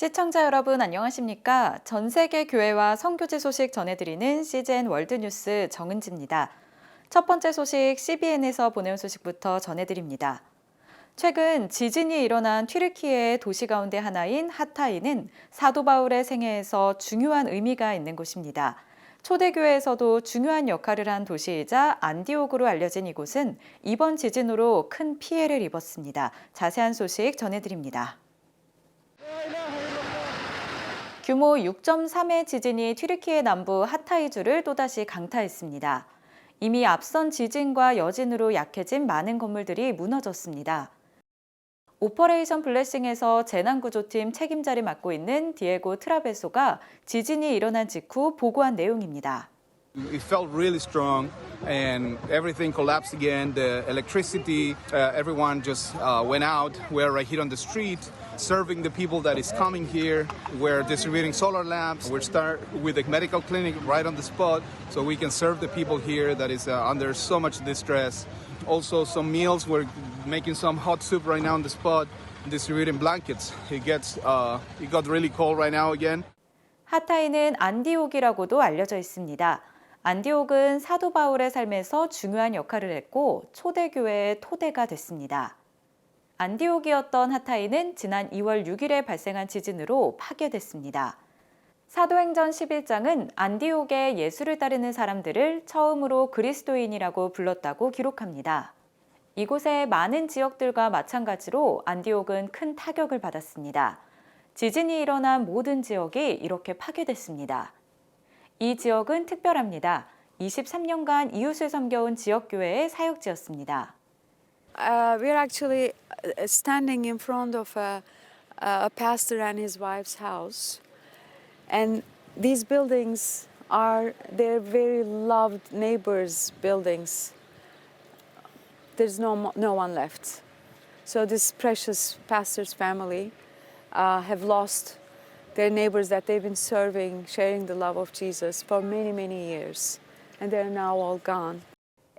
시청자 여러분 안녕하십니까? 전 세계 교회와 선교지 소식 전해드리는 CGN 월드뉴스 정은지입니다. 첫 번째 소식 CBN에서 보내온 소식부터 전해드립니다. 최근 지진이 일어난 튀르키예의 도시 가운데 하나인 하타이는 사도 바울의 생애에서 중요한 의미가 있는 곳입니다. 초대교회에서도 중요한 역할을 한 도시이자 안디옥으로 알려진 이곳은 이번 지진으로 큰 피해를 입었습니다. 자세한 소식 전해드립니다. 규모 6.3의 지진이 튀르키예 남부 하타이주를 또다시 강타했습니다. 이미 앞선 지진과 여진으로 약해진 많은 건물들이 무너졌습니다. 오퍼레이션 블레싱에서 재난구조팀 책임자를 맡고 있는 디에고 트라베소가 지진이 일어난 직후 보고한 내용입니다. It felt really strong and everything collapsed again. The electricity, everyone just went out. We're right here on the street serving the people that is coming here. We're distributing solar lamps. We're start with a medical clinic right on the spot so we can serve the people here that is under so much distress. Also some meals. We're making some hot soup right now on the spot, distributing blankets. It got really cold right now again. 하타이는 안디옥이라고도 알려져 있습니다. 안디옥은 사도 바울의 삶에서 중요한 역할을 했고 초대교회의 토대가 됐습니다. 안디옥이었던 하타이는 지난 2월 6일에 발생한 지진으로 파괴됐습니다. 사도행전 11장은 안디옥의 예수를 따르는 사람들을 처음으로 그리스도인이라고 불렀다고 기록합니다. 이곳의 많은 지역들과 마찬가지로 안디옥은 큰 타격을 받았습니다. 지진이 일어난 모든 지역이 이렇게 파괴됐습니다. 이 지역은 특별합니다. 23년간 이웃을 섬겨온 지역교회의 사역지였습니다. We're actually standing in front of a pastor and his wife's house. And these buildings are their very loved neighbors' buildings. There's no one left. So this precious pastor's family have lost their neighbors that they've been serving, sharing the love of Jesus for many, many years. And they're now all gone.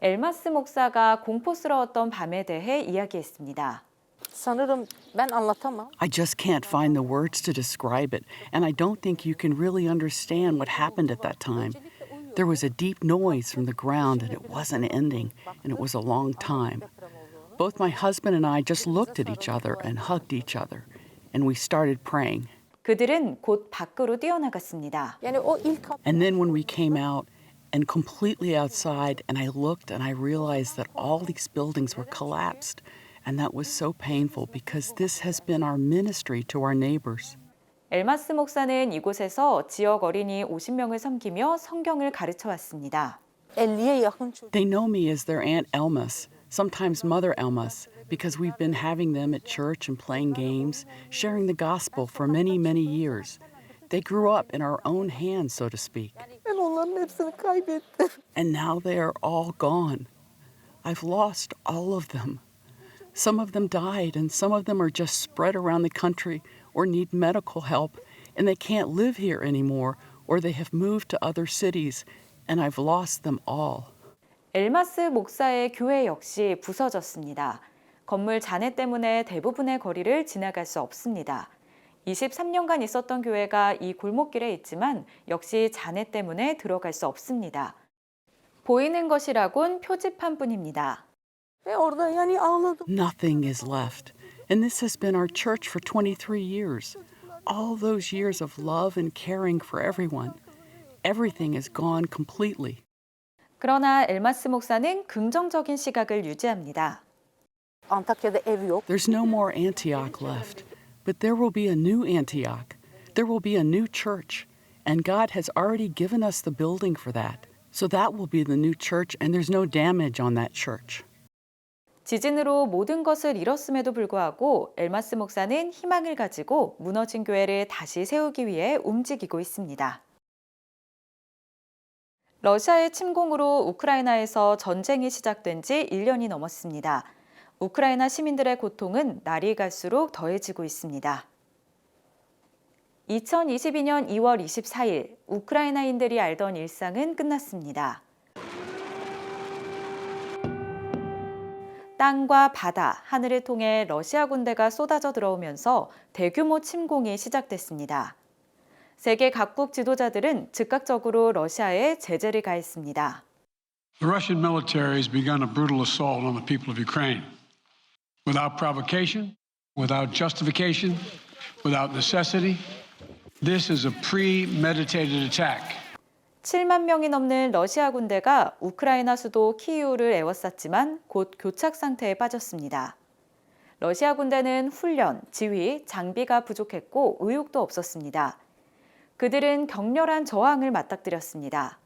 엘마스 목사가 공포스러웠던 밤에 대해 이야기했습니다. sanırım ben anlatamam. I just can't find the words to describe it, and I don't think you can really understand what happened at that time. There was a deep noise from the ground, and it wasn't ending, and it was a long time. Both my husband and I just looked at each other and hugged each other, and we started praying. 그들은 곧 밖으로 뛰어나갔습니다. Yani o ilk And then when we came out and completely outside, and I looked and I realized that all these buildings were collapsed. And that was so painful because this has been our ministry to our neighbors. 엘마스 목사는 이곳에서 지역 어린이 50명을 섬기며 성경을 가르쳐 왔습니다. 50'ye yakın çocuk. They know me as their Aunt Elmas, sometimes Mother Elmas, because we've been having them at church and playing games, sharing the gospel for many, many years. They grew up in our own hands, so to speak. Ben onların hepsini kaybettim. And now they are all gone. I've lost all of them. Some of them died, and some of them are just spread around the country or need medical help, and they can't live here anymore, or they have moved to other cities, and I've lost them all. 엘마스 목사의 교회 역시 부서졌습니다. 건물 잔해 때문에 대부분의 거리를 지나갈 수 없습니다. 23년간 있었던 교회가 이 골목길에 있지만 역시 잔해 때문에 들어갈 수 없습니다. 보이는 것이라곤 표지판뿐입니다. Ve orada yani ağladım. Nothing is left, and this has been our church for 23 years. All those years of love and caring for everyone. Everything is gone completely. 그러나 엘마스 목사는 긍정적인 시각을 유지합니다. Antakya'da ev yok. There's no more Antioch left, but there will be a new Antioch. There will be a new church, and God has already given us the building for that. So that will be the new church, and there's no damage on that church. 지진으로 모든 것을 잃었음에도 불구하고 엘마스 목사는 희망을 가지고 무너진 교회를 다시 세우기 위해 움직이고 있습니다. 러시아의 침공으로 우크라이나에서 전쟁이 시작된 지 1년이 넘었습니다. 우크라이나 시민들의 고통은 날이 갈수록 더해지고 있습니다. 2022년 2월 24일 우크라이나인들이 알던 일상은 끝났습니다. 땅과 바다, 하늘을 통해 러시아 군대가 쏟아져 들어오면서 대규모 침공이 시작됐습니다. 세계 각국 지도자들은 즉각적으로 러시아에 제재를 가했습니다. The Russian military has begun a brutal assault on the people of Ukraine. Without provocation, without justification, without necessity, this is a premeditated attack. 7만 명이 넘는 러시아 군대가 우크라이나 수도 키이우를 에워쌌지만 곧 교착 상태에 빠졌습니다. 러시아 군대는 훈련, 지휘, 장비가 부족했고 의욕도 없었습니다. 그들은 격렬한 저항을 맞닥뜨렸습니다.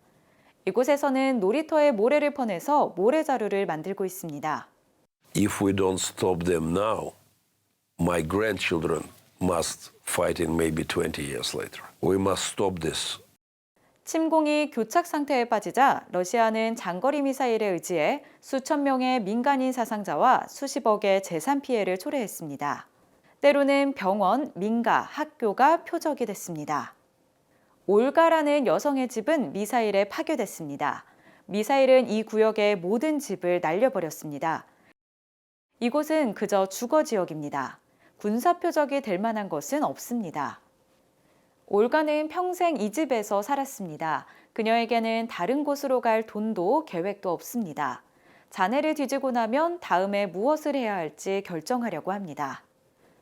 이곳에서는 놀이터에 모래를 퍼내서 모래자루를 만들고 있습니다. If we don't stop them now, my grandchildren must fight in maybe 20 years later. We must stop this. 침공이 교착 상태에 빠지자 러시아는 장거리 미사일에 의지해 수천 명의 민간인 사상자와 수십억의 재산 피해를 초래했습니다. 때로는 병원, 민가, 학교가 표적이 됐습니다. 올가라는 여성의 집은 미사일에 파괴됐습니다. 미사일은 이 구역의 모든 집을 날려버렸습니다. 이곳은 그저 주거 지역입니다. 군사 표적이 될 만한 것은 없습니다. 올가는 평생 이 집에서 살았습니다. 그녀에게는 다른 곳으로 갈 돈도 계획도 없습니다. 자네를 뒤지고 나면 다음에 무엇을 해야 할지 결정하려고 합니다.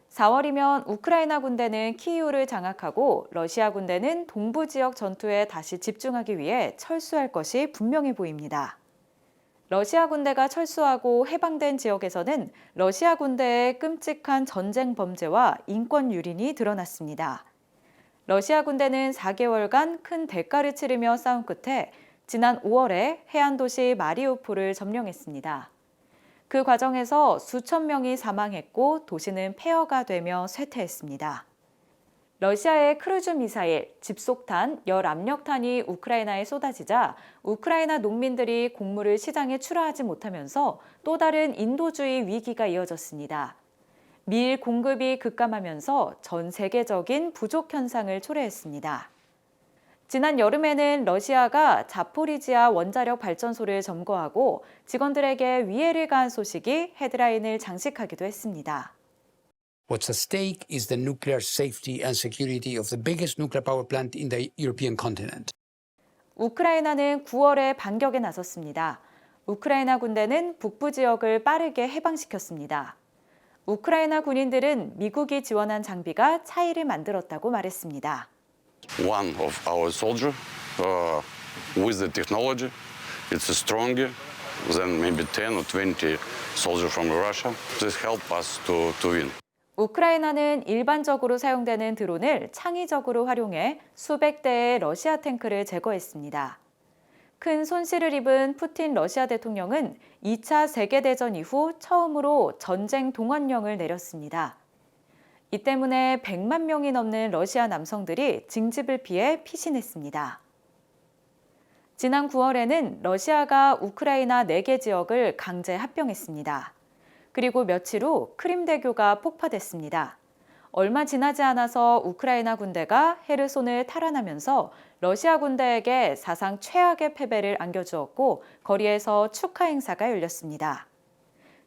4월이면 우크라이나 군대는 키이우를 장악하고 러시아 군대는 동부 지역 전투에 다시 집중하기 위해 철수할 것이 분명해 보입니다. 러시아 군대가 철수하고 해방된 지역에서는 러시아 군대의 끔찍한 전쟁 범죄와 인권 유린이 드러났습니다. 러시아 군대는 4개월간 큰 대가를 치르며 싸운 끝에 지난 5월에 해안 도시 마리우폴을 점령했습니다. 그 과정에서 수천 명이 사망했고 도시는 폐허가 되며 쇠퇴했습니다. 러시아의 크루즈 미사일, 집속탄, 열압력탄이 우크라이나에 쏟아지자 우크라이나 농민들이 곡물을 시장에 출하하지 못하면서 또 다른 인도주의 위기가 이어졌습니다. 밀 공급이 급감하면서 전 세계적인 부족 현상을 초래했습니다. 지난 여름에는 러시아가 자포리지아 원자력 발전소를 점거하고 직원들에게 위해를 가한 소식이 헤드라인을 장식하기도 했습니다. What's at stake is the nuclear safety and security of the biggest nuclear power plant in the European continent. 우크라이나는 9월에 반격에 나섰습니다. 우크라이나 군대는 북부 지역을 빠르게 해방시켰습니다. 우크라이나 군인들은 미국이 지원한 장비가 차이를 만들었다고 말했습니다. One of our soldiers with the technology, it's stronger than maybe 10 or 20 soldiers from Russia. This helped us to win. 우크라이나는 일반적으로 사용되는 드론을 창의적으로 활용해 수백 대의 러시아 탱크를 제거했습니다. 큰 손실을 입은 푸틴 러시아 대통령은 2차 세계대전 이후 처음으로 전쟁 동원령을 내렸습니다. 이 때문에 100만 명이 넘는 러시아 남성들이 징집을 피해 피신했습니다. 지난 9월에는 러시아가 우크라이나 4개 지역을 강제 합병했습니다. 그리고 며칠 후 크림대교가 폭파됐습니다. 얼마 지나지 않아서 우크라이나 군대가 헤르손을 탈환하면서 러시아 군대에게 사상 최악의 패배를 안겨주었고 거리에서 축하 행사가 열렸습니다.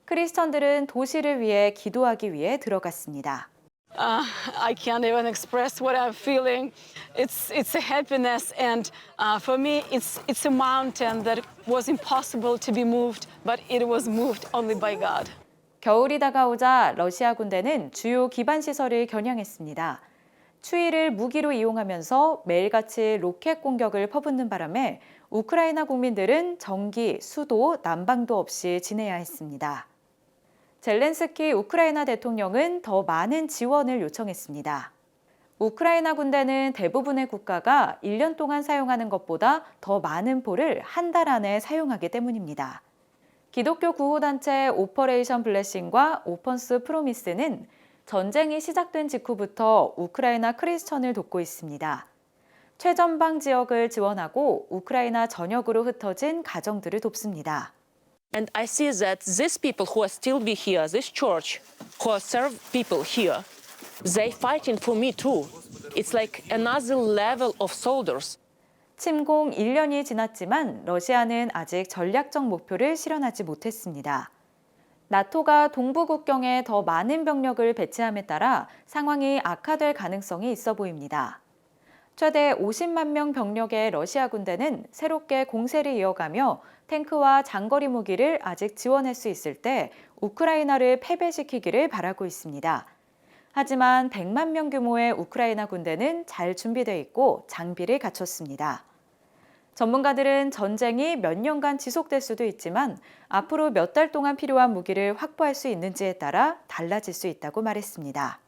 크리스천들은 도시를 위해 기도하기 위해 들어갔습니다. I can't even express what I'm feeling. It's a happiness, and for me, it's a mountain that was impossible to be moved, but it was moved only by God. 겨울이 다가오자 러시아 군대는 주요 기반 시설을 겨냥했습니다. 추위를 무기로 이용하면서 매일같이 로켓 공격을 퍼붓는 바람에 우크라이나 국민들은 전기, 수도, 난방도 없이 지내야 했습니다. 젤렌스키 우크라이나 대통령은 더 많은 지원을 요청했습니다. 우크라이나 군대는 대부분의 국가가 1년 동안 사용하는 것보다 더 많은 포를 한 달 안에 사용하기 때문입니다. 기독교 구호단체 오퍼레이션 블레싱과 오펀스 프로미스는 전쟁이 시작된 직후부터 우크라이나 크리스천을 돕고 있습니다. 최전방 지역을 지원하고 우크라이나 전역으로 흩어진 가정들을 돕습니다. And I see that these people who are still be here, this church, who serve people here, they fighting for me too. It's like another level of soldiers. 침공 1년이 지났지만 러시아는 아직 전략적 목표를 실현하지 못했습니다. 나토가 동부 국경에 더 많은 병력을 배치함에 따라 상황이 악화될 가능성이 있어 보입니다. 최대 50만 명 병력의 러시아 군대는 새롭게 공세를 이어가며 탱크와 장거리 무기를 아직 지원할 수 있을 때 우크라이나를 패배시키기를 바라고 있습니다. 하지만 100만 명 규모의 우크라이나 군대는 잘 준비되어 있고 장비를 갖췄습니다. 전문가들은 전쟁이 몇 년간 지속될 수도 있지만 앞으로 몇 달 동안 필요한 무기를 확보할 수 있는지에 따라 달라질 수 있다고 말했습니다.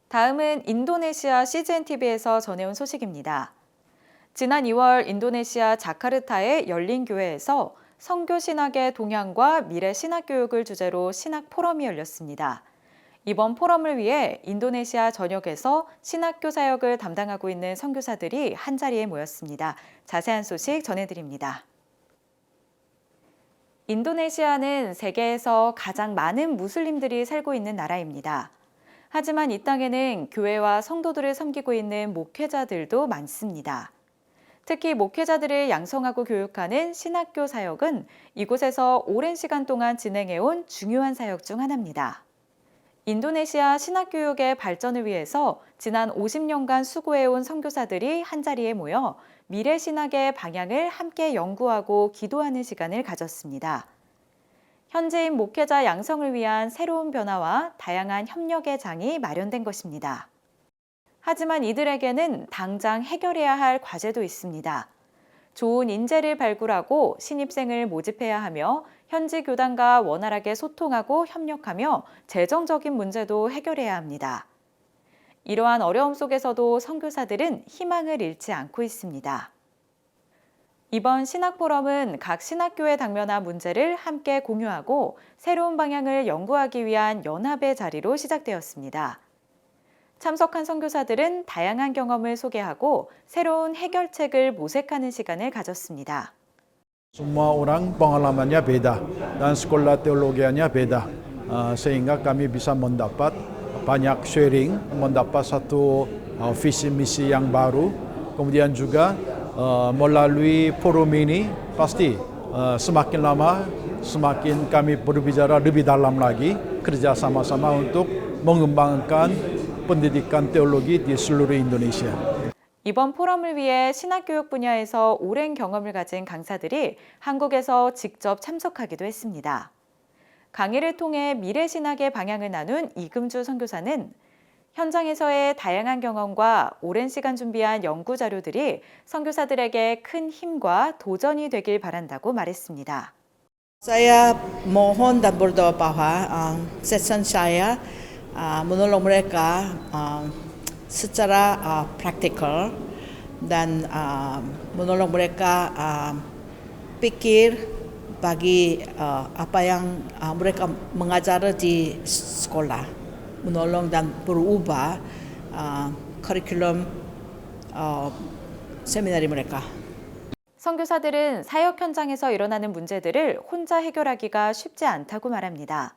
다음은 인도네시아 CGN-TV에서 전해온 소식입니다. 지난 2월 인도네시아 자카르타의 열린 교회에서 선교 신학의 동향과 미래 신학 교육을 주제로 신학 포럼이 열렸습니다. 이번 포럼을 위해 인도네시아 전역에서 신학교 사역을 담당하고 있는 선교사들이 한자리에 모였습니다. 자세한 소식 전해드립니다. 인도네시아는 세계에서 가장 많은 무슬림들이 살고 있는 나라입니다. 하지만 이 땅에는 교회와 성도들을 섬기고 있는 목회자들도 많습니다. 특히 목회자들을 양성하고 교육하는 신학교 사역은 이곳에서 오랜 시간 동안 진행해온 중요한 사역 중 하나입니다. 인도네시아 신학교육의 발전을 위해서 지난 50년간 수고해온 선교사들이 한자리에 모여 미래 신학의 방향을 함께 연구하고 기도하는 시간을 가졌습니다. 현지인 목회자 양성을 위한 새로운 변화와 다양한 협력의 장이 마련된 것입니다. 하지만 이들에게는 당장 해결해야 할 과제도 있습니다. 좋은 인재를 발굴하고 신입생을 모집해야 하며 현지 교단과 원활하게 소통하고 협력하며 재정적인 문제도 해결해야 합니다. 이러한 어려움 속에서도 선교사들은 희망을 잃지 않고 있습니다. 이번 신학포럼은 각 신학교의 당면화 문제를 함께 공유하고 새로운 방향을 연구하기 위한 연합의 자리로 시작되었습니다. 참석한 선교사들은 다양한 경험을 소개하고 새로운 해결책을 모색하는 시간을 가졌습니다. Semua orang pengalamannya beda dan sekolah teologianya beda, sehingga kami bisa mendapat banyak sharing, mendapat satu visi misi yang baru. Kemudian juga melalui forum ini pasti semakin lama semakin kami berbicara lebih dalam lagi, kerja sama-sama untuk mengembangkan pendidikan teologi di seluruh Indonesia. 이번 포럼을 위해 신학교육 분야에서 오랜 경험을 가진 강사들이 한국에서 직접 참석하기도 했습니다. 강의를 통해 미래 신학의 방향을 나눈 이금주 선교사는 현장에서의 다양한 경험과 오랜 시간 준비한 연구 자료들이 선교사들에게 큰 힘과 도전이 되길 바란다고 말했습니다. Saya mohon dan berdoa bahwa session saya menolong mereka secara praktikal dan menolong mereka pikir bagi apa yang mereka mengajar di sekolah, menolong dan berubah kurikulum seminari mereka. 선교사들은 사역 현장에서 일어나는 문제들을 혼자 해결하기가 쉽지 않다고 말합니다.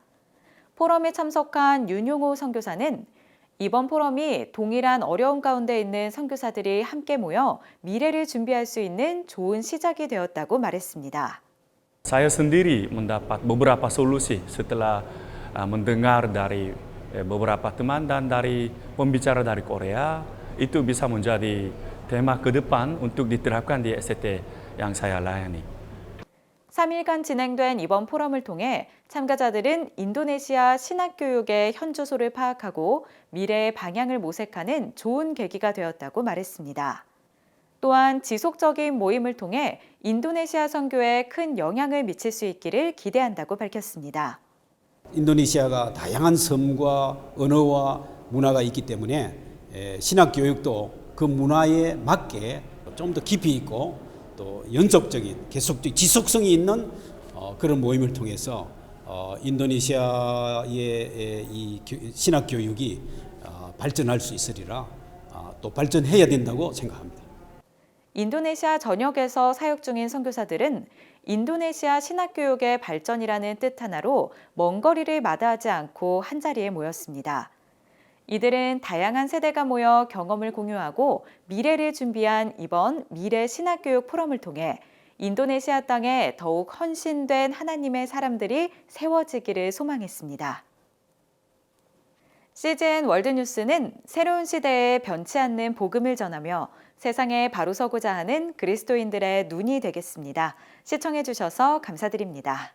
포럼에 참석한 윤용호 선교사는 이번 포럼이 동일한 어려움 가운데 있는 선교사들이 함께 모여 미래를 준비할 수 있는 좋은 시작이 되었다고 말했습니다. Saya sendiri mendapat beberapa solusi setelah mendengar dari beberapa teman dan dari pembicara dari Korea. Itu bisa menjadi tema ke depan untuk diterapkan di SCT yang saya layani. 3일간 진행된 이번 포럼을 통해 참가자들은 인도네시아 신학교육의 현주소를 파악하고 미래의 방향을 모색하는 좋은 계기가 되었다고 말했습니다. 또한 지속적인 모임을 통해 인도네시아 선교에 큰 영향을 미칠 수 있기를 기대한다고 밝혔습니다. 인도네시아가 다양한 섬과 언어와 문화가 있기 때문에 신학교육도 그 문화에 맞게 좀 더 깊이 있고 또 연속적인, 계속적인, 지속성이 있는 그런 모임을 통해서 인도네시아의 이 신학 교육이 발전할 수 있으리라 또 발전해야 된다고 생각합니다. 인도네시아 전역에서 사역 중인 선교사들은 인도네시아 신학 교육의 발전이라는 뜻 하나로 먼 거리를 마다하지 않고 한자리에 모였습니다. 이들은 다양한 세대가 모여 경험을 공유하고 미래를 준비한 이번 미래 신학교육 포럼을 통해 인도네시아 땅에 더욱 헌신된 하나님의 사람들이 세워지기를 소망했습니다. CGN 월드뉴스는 새로운 시대에 변치 않는 복음을 전하며 세상에 바로 서고자 하는 그리스도인들의 눈이 되겠습니다. 시청해 주셔서 감사드립니다.